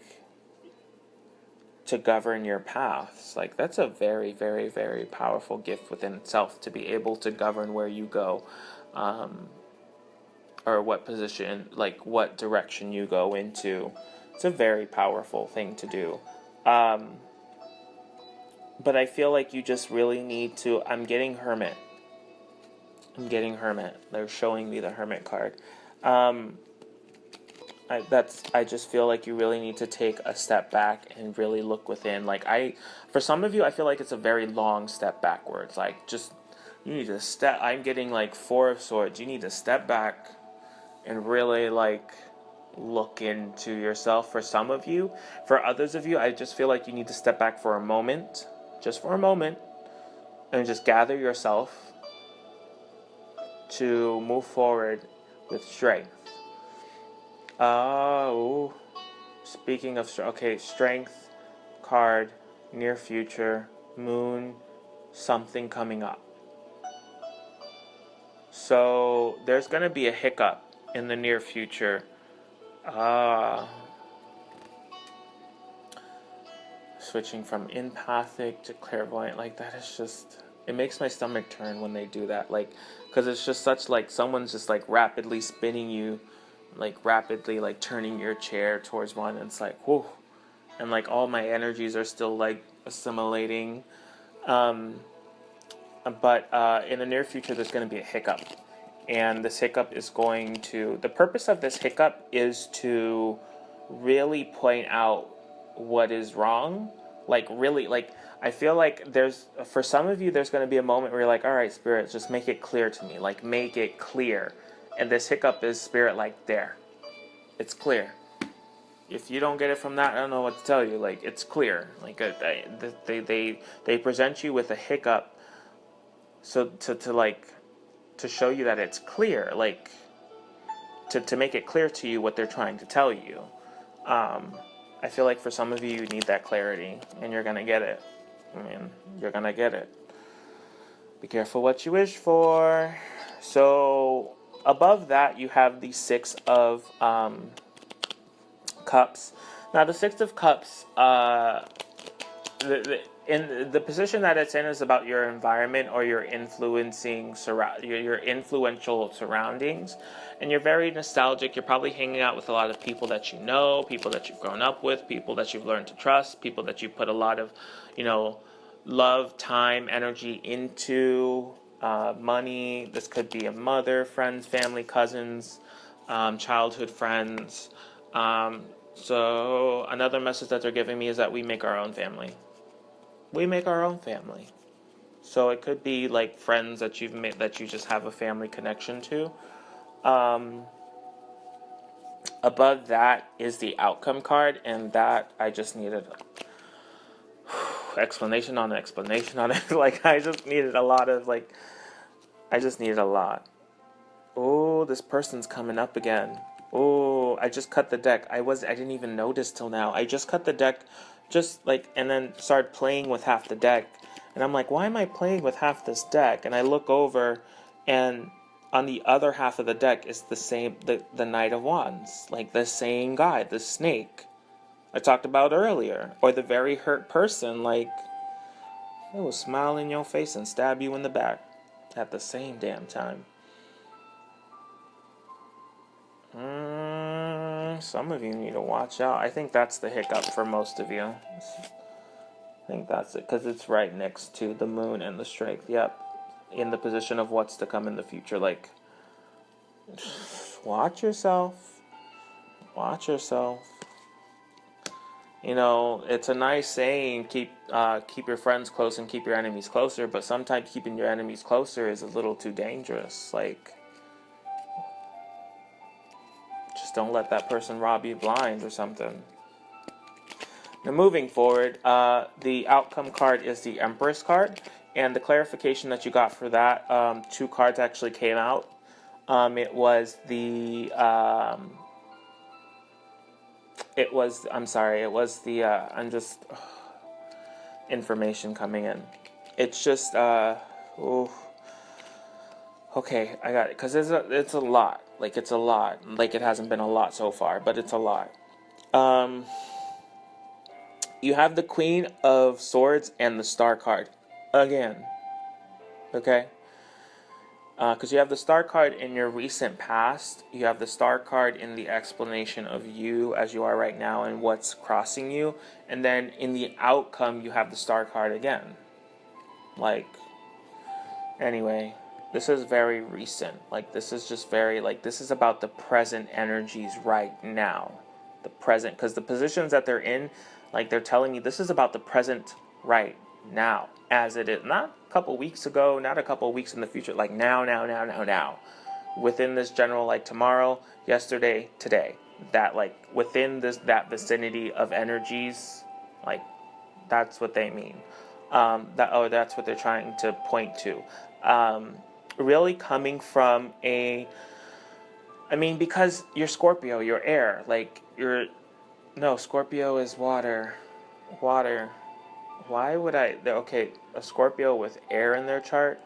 to govern your paths. Like that's a very, very, very powerful gift within itself, to be able to govern where you go, or what position, like what direction you go into. It's a very powerful thing to do. But I feel like you just really need to. I'm getting Hermit. They're showing me the Hermit card. I just feel like you really need to take a step back and really look within. For some of you, I feel like it's a very long step backwards. Like just, you need to step. I'm getting like Four of Swords. You need to step back and really like look into yourself. For some of you, for others of you, I just feel like you need to step back for a moment, just for a moment, and just gather yourself to move forward with strength. Speaking of strength card, near future, moon, something coming up. So there's going to be a hiccup in the near future. Switching from empathic to clairvoyant, like that is just, it makes my stomach turn when they do that, like, because it's just such like someone's just like rapidly spinning you, like rapidly like turning your chair towards one, and it's like whoa, and like all my energies are still like assimilating, but in the near future there's going to be a hiccup, and this hiccup is the purpose of this hiccup is to really point out what is wrong. Like really, like I feel like for some of you there's going to be a moment where you're like, all right, Spirit, just make it clear to me, like make it clear. And this hiccup is Spirit, like there, it's clear. If you don't get it from that, I don't know what to tell you. Like it's clear. Like they present you with a hiccup, so to show you that it's clear, like to make it clear to you what they're trying to tell you. I feel like for some of you need that clarity, and you're gonna get it. I mean, you're gonna get it. Be careful what you wish for. So above that, you have the Six of Cups. Now, the Six of Cups, in the position that it's in is about your environment, or your your influential surroundings, and you're very nostalgic. You're probably hanging out with a lot of people that you know, people that you've grown up with, people that you've learned to trust, people that you put a lot of, love, time, energy into, money. This could be a mother, friends, family, cousins, childhood friends. So another message that they're giving me is that we make our own family. We make our own family. So it could be like friends that you've made that you just have a family connection to. Above that is the outcome card, and that I just needed explanation on it. Like I just needed a lot. Oh, this person's coming up again. Oh, I just cut the deck. I didn't even notice till now. I just cut the deck, and then started playing with half the deck. And I'm like, why am I playing with half this deck? And I look over, and on the other half of the deck is the Knight of Wands. Like the same guy, the snake I talked about earlier. Or the very hurt person, like, they will smile in your face and stab you in the back at the same damn time. Some of you need to watch out. I think that's the hiccup for most of you. I think that's it, because it's right next to the moon and the strength. Yep. In the position of what's to come in the future. Like, watch yourself. Watch yourself. You know, it's a nice saying, keep your friends close and keep your enemies closer, but sometimes keeping your enemies closer is a little too dangerous. Like, just don't let that person rob you blind or something. Now, moving forward, the outcome card is the Empress card, and the clarification that you got for that, 2 cards actually came out. It was the information coming in. It's just, okay, I got it, because it's a lot. Like, it's a lot. Like, it hasn't been a lot so far, but it's a lot. You have the Queen of Swords and the Star card. Again. Okay? Because you have the Star card in your recent past. You have the Star card in the explanation of you as you are right now and what's crossing you. And then in the outcome, you have the Star card again. Like, anyway, this is very recent. Like, this is just very, like, this is about the present energies right now. The present, because the positions that they're in, like, they're telling me this is about the present right now, as it is. Not a couple weeks ago, not a couple weeks in the future, like now. Within this general, like tomorrow, yesterday, today. That, like, within that vicinity of energies, like, that's what they mean. That's what they're trying to point to. Really coming from because you're Scorpio, you're air, like, Scorpio is water. Why would a Scorpio with air in their chart?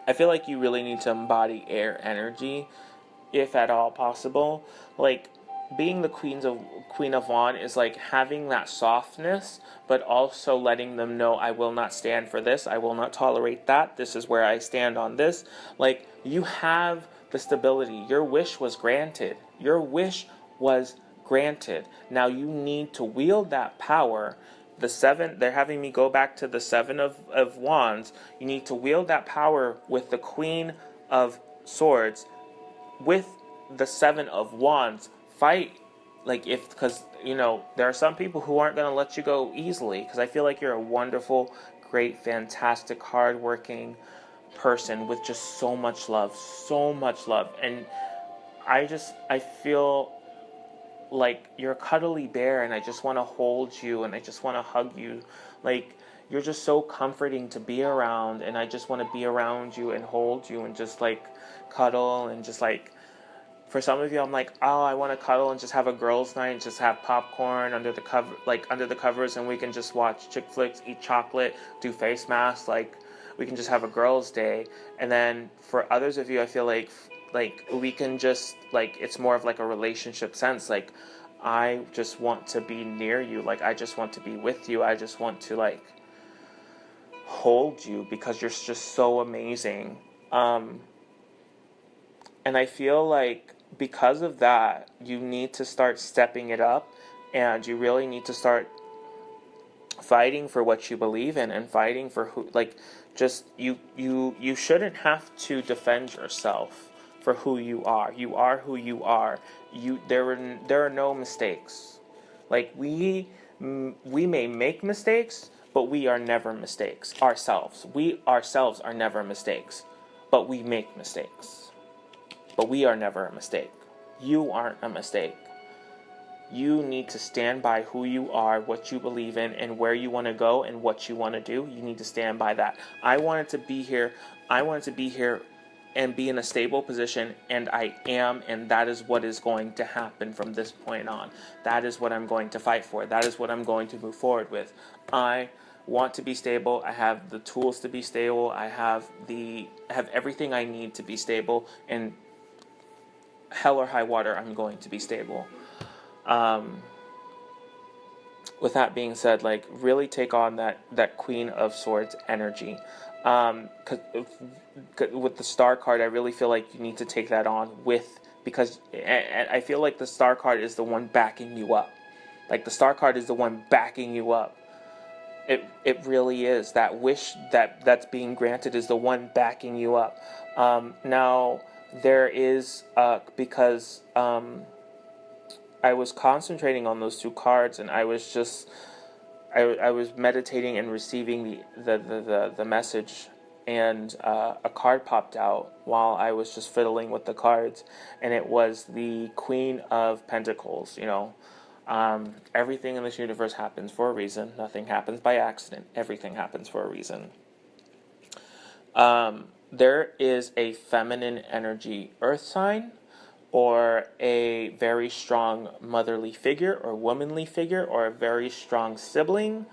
I feel like you really need to embody air energy, if at all possible. Like, being the Queen of Wands is like having that softness, but also letting them know, I will not stand for this, I will not tolerate that, this is where I stand on this. Like, you have the stability. Your wish was granted. Now you need to wield that power. They're having me go back to the 7 of Wands. You need to wield that power with the Queen of Swords, with the 7 of Wands. Fight, because there are some people who aren't going to let you go easily, because I feel like you're a wonderful, great, fantastic, hardworking person with just so much love, and I feel like you're a cuddly bear, and I just want to hold you, and I just want to hug you. Like, you're just so comforting to be around, and I just want to be around you and hold you and just, like, cuddle, and just, like, for some of you, I'm like, oh, I want to cuddle and just have a girls' night and just have popcorn under the covers, and we can just watch chick flicks, eat chocolate, do face masks, like, we can just have a girls' day. And then for others of you, I feel like we can just, like, it's more of like a relationship sense. Like, I just want to be near you. Like, I just want to be with you. I just want to, like, hold you because you're just so amazing. And I feel like because of that, you need to start stepping it up, and you really need to start fighting for what you believe in, and fighting for who, like, just you shouldn't have to defend yourself for who you are. You are who you are, there are no mistakes. Like we may make mistakes, but we are never mistakes ourselves. We ourselves are never mistakes, but we make mistakes. But we are never a mistake. You aren't a mistake. You need to stand by who you are, what you believe in, and where you want to go and what you want to do. You need to stand by that. I wanted to be here. I wanted to be here and be in a stable position, and I am, and that is what is going to happen from this point on. That is what I'm going to fight for. That is what I'm going to move forward with. I want to be stable. I have the tools to be stable. I have everything I need to be stable, and hell or high water, I'm going to be stable. With that being said, like, really take on that Queen of Swords energy. With the Star card, I really feel like you need to take that on because I feel like the Star card is the one backing you up. Like, the Star card is the one backing you up. It really is. That wish that's being granted is the one backing you up. Now, there is, because I was concentrating on those two cards, and I was just, I was meditating and receiving the message, and a card popped out while I was just fiddling with the cards, and it was the Queen of Pentacles. Everything in this universe happens for a reason. Nothing happens by accident. Everything happens for a reason. There is a feminine energy earth sign, or a very strong motherly figure or womanly figure, or a very strong sibling.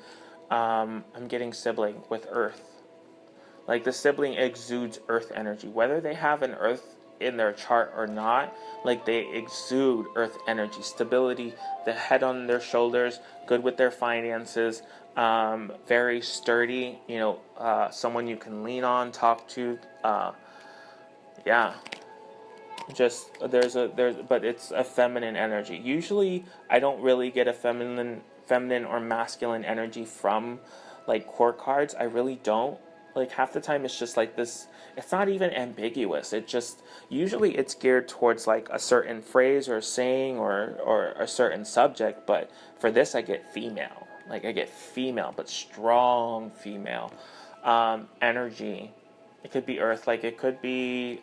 I'm getting sibling with earth. Like, the sibling exudes earth energy. Whether they have an earth in their chart or not, like, they exude earth energy. Stability, the head on their shoulders, good with their finances, very sturdy, someone you can lean on, talk to. But it's a feminine energy. Usually I don't really get a feminine or masculine energy from, like, court cards. I really don't. Like, half the time it's just like this. It's not even ambiguous. It just, usually it's geared towards, like, a certain phrase or saying or a certain subject. But for this, I get female. Like, I get female, but strong female energy. It could be earth. Like, it could be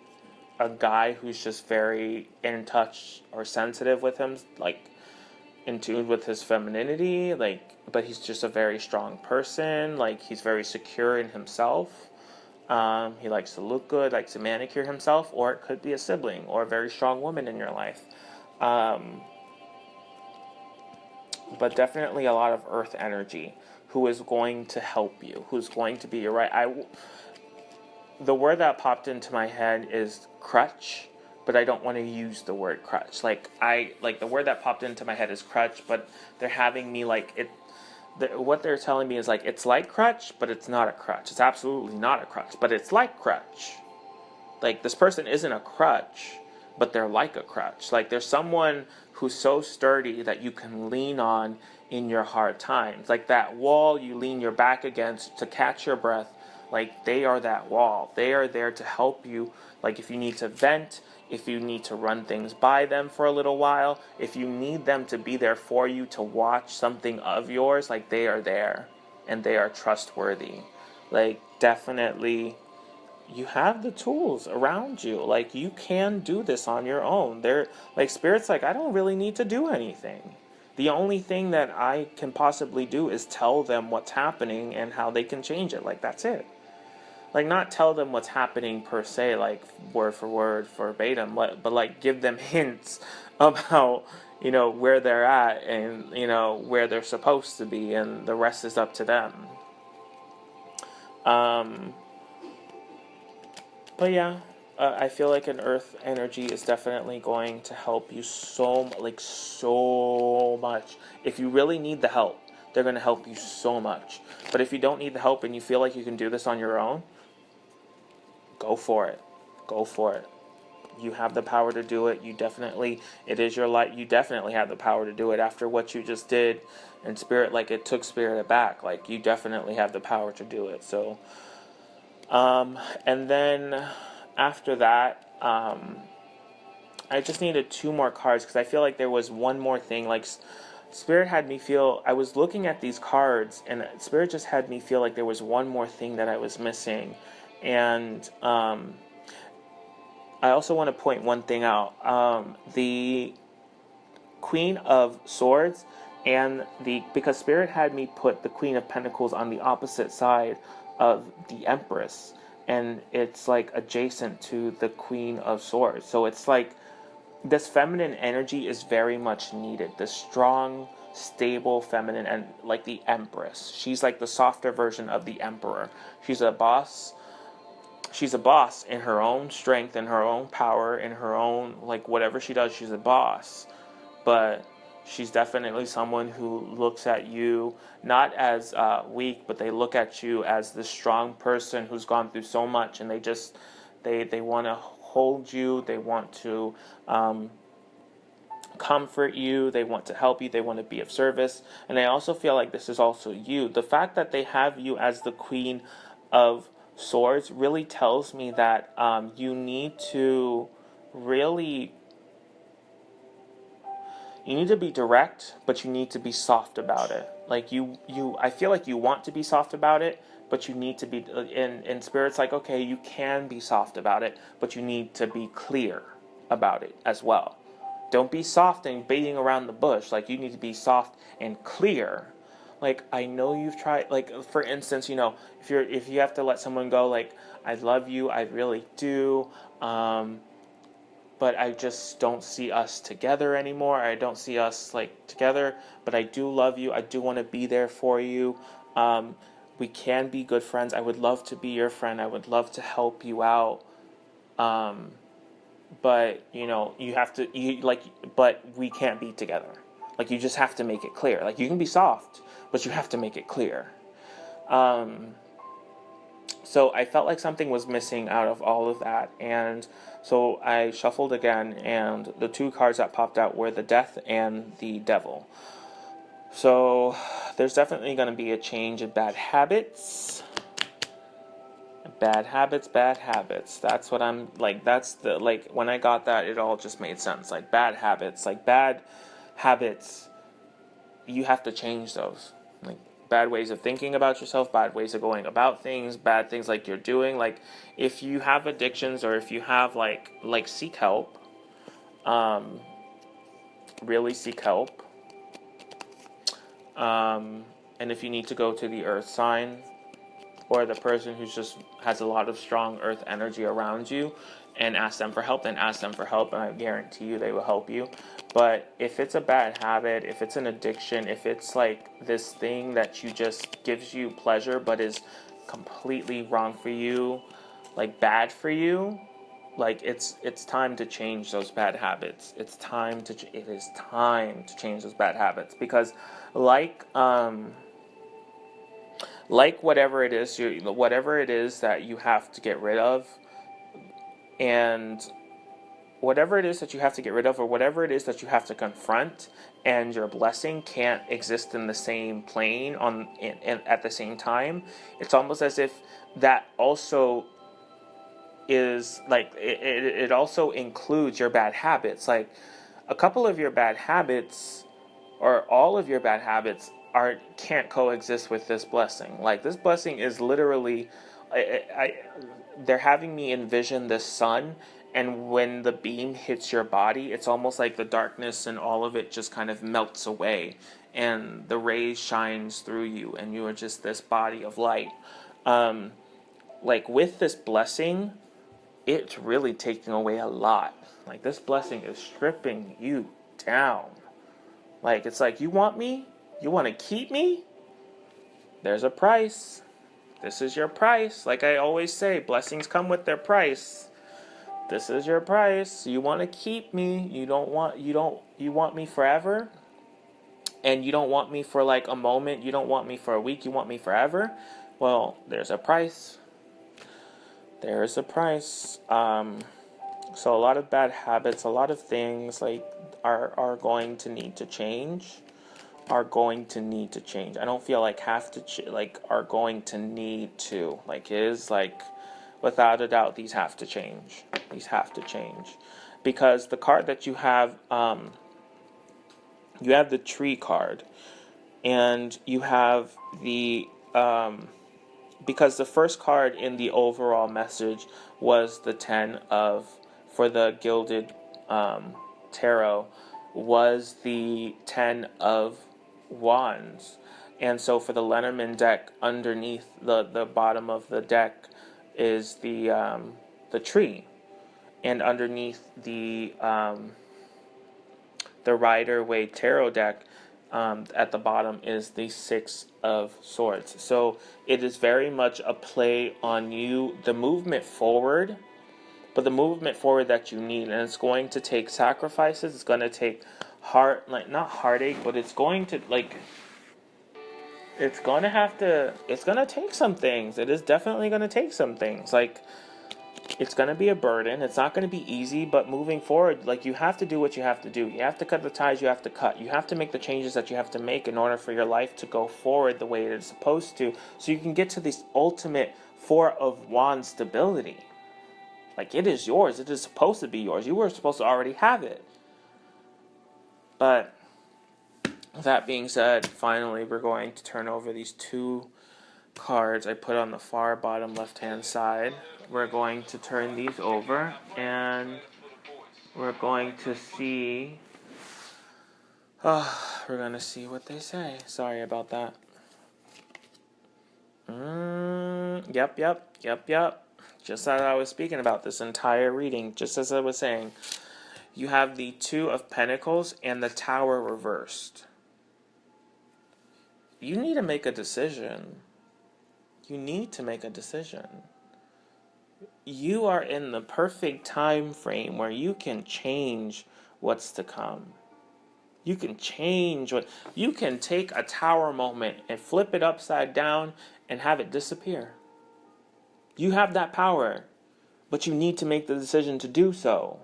a guy who's just very in touch or sensitive with him, like, in tune with his femininity, like, but he's just a very strong person. Like, he's very secure in himself. He likes to look good, likes to manicure himself. Or it could be a sibling or a very strong woman in your life. But definitely a lot of earth energy, who is going to help you, who's going to be your right. The word that popped into my head is crutch, but I don't want to use the word crutch. Like, the word that popped into my head is crutch, but they're having me, like, it. What they're telling me is, like, it's like crutch, but it's not a crutch. It's absolutely not a crutch, but it's like crutch. Like, this person isn't a crutch, but they're like a crutch. Like, there's someone who's so sturdy that you can lean on in your hard times. Like that wall you lean your back against to catch your breath. Like, they are that wall. They are there to help you. Like, if you need to vent, if you need to run things by them for a little while, if you need them to be there for you to watch something of yours, like, they are there and they are trustworthy. Like, definitely, you have the tools around you. Like, you can do this on your own. They're like, Spirit's like, I don't really need to do anything. The only thing that I can possibly do is tell them what's happening and how they can change it. Like, that's it. Like, not tell them what's happening per se, like, word for word, verbatim, but, like, give them hints about, where they're at and, where they're supposed to be, and the rest is up to them. But yeah, I feel like an earth energy is definitely going to help you so much. If you really need the help, they're going to help you so much. But if you don't need the help and you feel like you can do this on your own, go for it. Go for it. You have the power to do it. It is your life. You definitely have the power to do it after what you just did. And Spirit, like, it took Spirit aback. Like, you definitely have the power to do it. So, and then after that, I just needed 2 more cards because I feel like there was one more thing. Like, Spirit had me feel, I was looking at these cards, and Spirit just had me feel like there was one more thing that I was missing. And I also want to point one thing out. The Queen of Swords and because Spirit had me put the Queen of Pentacles on the opposite side of the Empress, and it's like adjacent to the Queen of Swords. So it's like this feminine energy is very much needed. This strong, stable, feminine, and like the Empress. She's like the softer version of the Emperor. She's a boss. She's a boss in her own strength, in her own power, in her own, like, whatever she does, she's a boss. But she's definitely someone who looks at you not as weak, but they look at you as the strong person who's gone through so much, and they want to hold you, they want to comfort you, they want to help you, they want to be of service. And I also feel like this is also you. The fact that they have you as the Queen of Swords really tells me that you need to really, you need to be direct, but you need to be soft about it. Like I feel like you want to be soft about it, but you need to be, in Spirit's like, okay, you can be soft about it, but you need to be clear about it as well. Don't be soft and beating around the bush. Like, you need to be soft and clear. Like, I know you've tried, like, for instance, you know, if you have to let someone go, like, I love you, I really do, but I just don't see us together anymore. I don't see us, like, together, but I do love you. I do want to be there for you. We can be good friends. I would love to be your friend. I would love to help you out. But, you know, but we can't be together. Like, you just have to make it clear. Like, you can be soft, but you have to make it clear. So I felt like something was missing out of all of that. And so I shuffled again, and the 2 cards that popped out were the Death and the Devil. So there's definitely going to be a change in bad habits. Bad habits. That's what I'm, like, that's the, like, when I got that, it all just made sense. Like, bad habits, you have to change those. Like, bad ways of thinking about yourself, bad ways of going about things, bad things like you're doing. Like, if you have addictions, or if you have, like seek help. Really seek help. And if you need to go to the earth sign, or the person who just has a lot of strong earth energy around you, and ask them for help, then ask them for help, and I guarantee you they will help you. But if it's a bad habit, if it's an addiction, if it's like this thing that you just gives you pleasure but is completely wrong for you, like bad for you, like it's time to change those bad habits. It is time to change those bad habits, because like whatever it is that you have to get rid of, and whatever it is that you have to get rid of, or whatever it is that you have to confront, and your blessing can't exist in the same plane at the same time, it's almost as if that also is like it also includes your bad habits. Like, a couple of your bad habits, or all of your bad habits, can't coexist with this blessing. Like, this blessing is literally, they're having me envision the sun, and when the beam hits your body, it's almost like the darkness and all of it just kind of melts away, and the rays shines through you, and you are just this body of light. Like, with this blessing, it's really taking away a lot. Like, this blessing is stripping you down. Like, it's like, you want me? You want to keep me? There's a price. This is your price. Like I always say, blessings come with their price. This is your price. You want to keep me. You want me forever? And you don't want me for like a moment. You don't want me for a week. You want me forever? Well, there's a price. There's a price. So a lot of bad habits, a lot of things like are going to need to change. I don't feel like are going to need to. Like, it is like, without a doubt, these have to change. because the card that you have the tree card, and you have the because the first card in the overall message was the 10 of, for the Gilded Tarot, was the 10 of Wands. And so for the Lenormand deck, underneath the bottom of the deck is the tree. And underneath the Rider-Waite Tarot deck, at the bottom is the Six of Swords. So it is very much a play on you, the movement forward, but the movement forward that you need. And it's going to take sacrifices. It's going to take not heartache, but it's going to, it's going to take some things. It is definitely going to take some things. It's going to be a burden. It's not going to be easy, but moving forward, you have to do what you have to do. You have to cut the ties you have to cut. You have to make the changes that you have to make in order for your life to go forward the way it is supposed to, so you can get to this ultimate Four of Wands stability. It is yours. It is supposed to be yours. You were supposed to already have it. But that being said, finally, we're going to turn over these two cards I put on the far bottom left-hand side. We're going to turn these over, and we're going to see what they say. Sorry about that. Yep. Just as I was speaking about this entire reading, just as I was saying, you have the Two of Pentacles and the Tower reversed. You need to make a decision. You are in the perfect time frame where you can change what's to come. You can you can take a tower moment and flip it upside down and have it disappear. You have that power, but you need to make the decision to do so.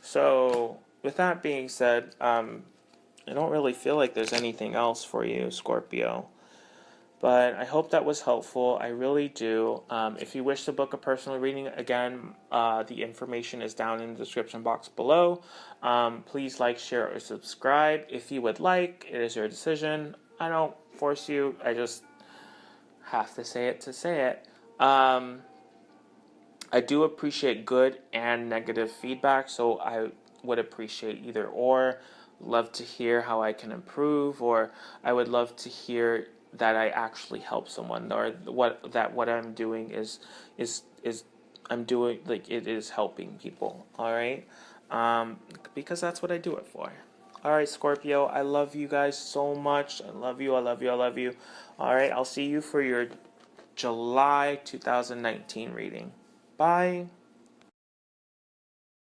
So, with that being said, I don't really feel like there's anything else for you, Scorpio. But I hope that was helpful. I really do. If you wish to book a personal reading, again, the information is down in the description box below. Please like, share, or subscribe if you would like. It is your decision. I don't force you. I just have to say it to say it. I do appreciate good and negative feedback, so I would appreciate either or. Love to hear how I can improve, or I would love to hear that I actually help someone, or what I'm doing is I'm doing, it is helping people. All right, because that's what I do it for. All right, Scorpio, I love you guys so much. I love you. All right, I'll see you for your July 2019 reading. Bye.